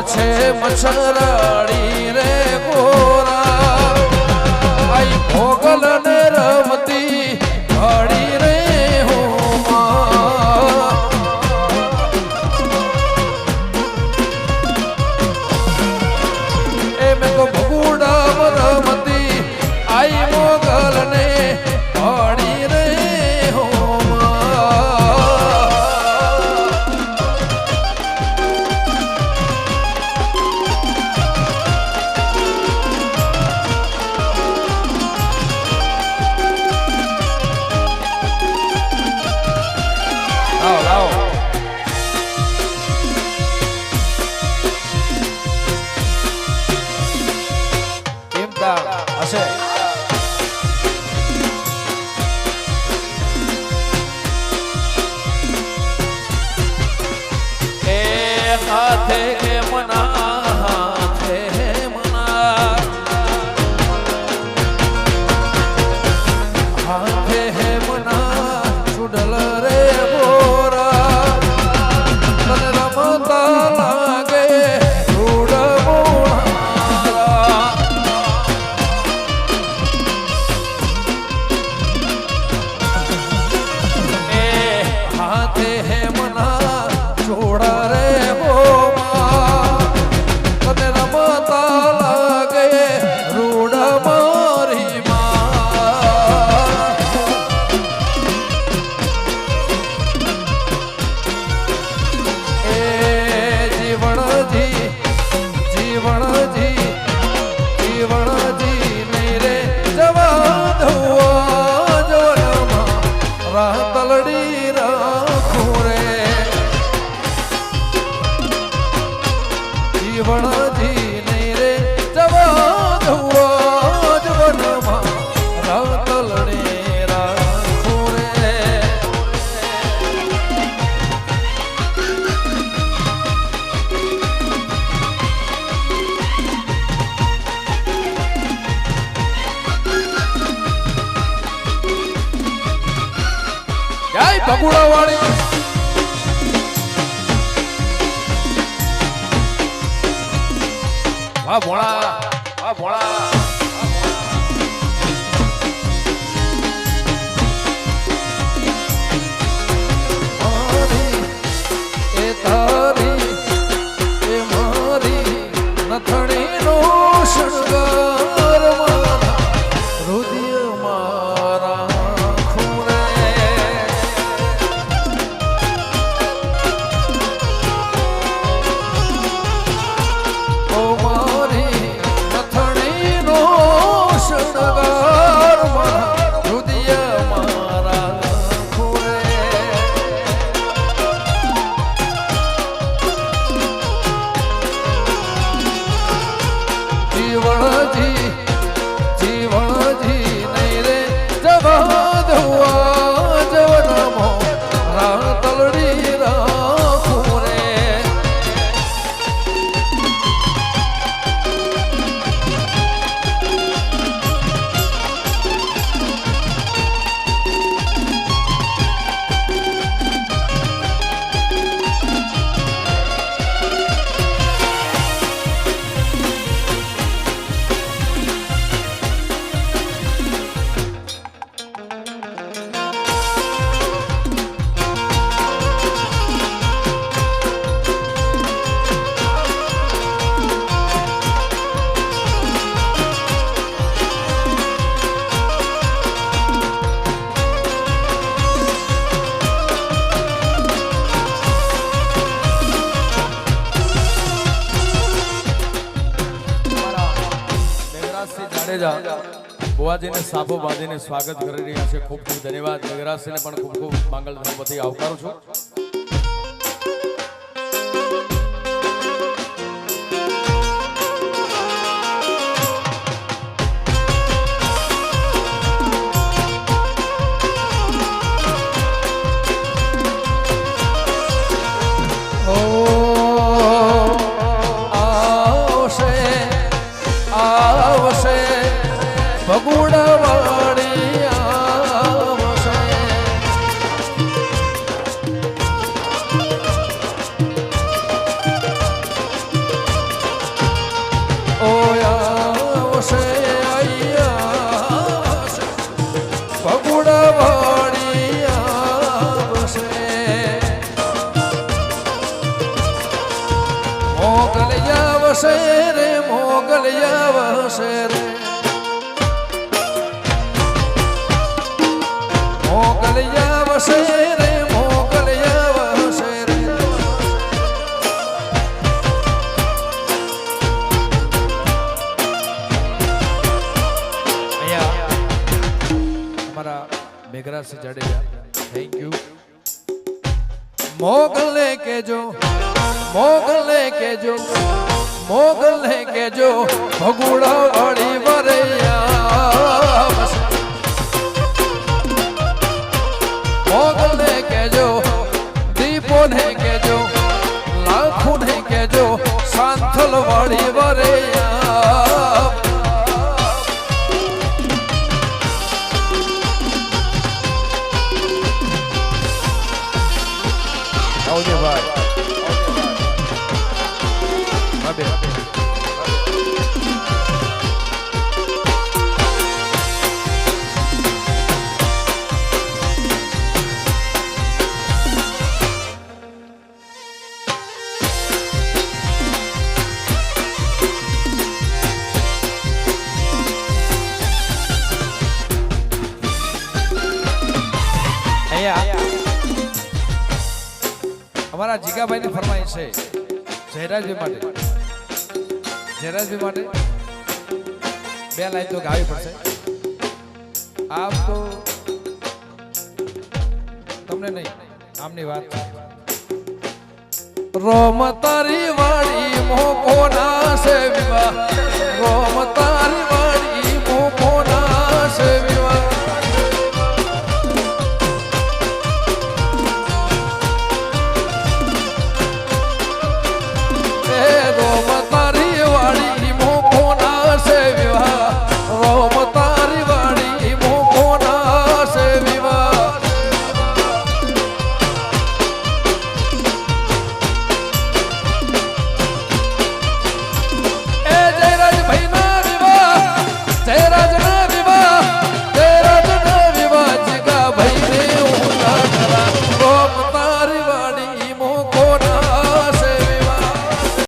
છે મચ્છરાડી રે ગોરા આઈ ભોગલ ને રમતી ઘડી રે બગુડા વાળી વાહ ભોળા વાહ ભોળા બુવાજીને સાબો બાંધીને સ્વાગત કરી રહ્યા છે. ખૂબ ખૂબ ધન્યવાદ. મેઘરાજસિંહને પણ ખૂબ ખૂબ માંગલ ધર્મપતિ આવકારું છું. બગુડા વાળી આવશે મોગલિયા વસે રે મોગલિયા વસે રે મોગલિયા વસે રે મોગલિયા વસે રે અહીંયા અમારા મેઘરાજ જાડેજા થેન્ક યુ મોગલે કેજો મોગલે કેજો મોગલે કેજો ભગુડા વાળી વરૈયા મોગલે કેજો દીપો ને કેજો લાખો ને કેજો સાંથલ વાળી વરૈયા આવજે ભાઈ અમારા જીગાભાઈ ની ફરમાઈશ છે જયરાજભાઈ માટે બે લાઈન તો ગાવી પડશે આમ તો તમને નહીં આમની વાત રોમ તારી વાળી મોકો ના સેવા રોમ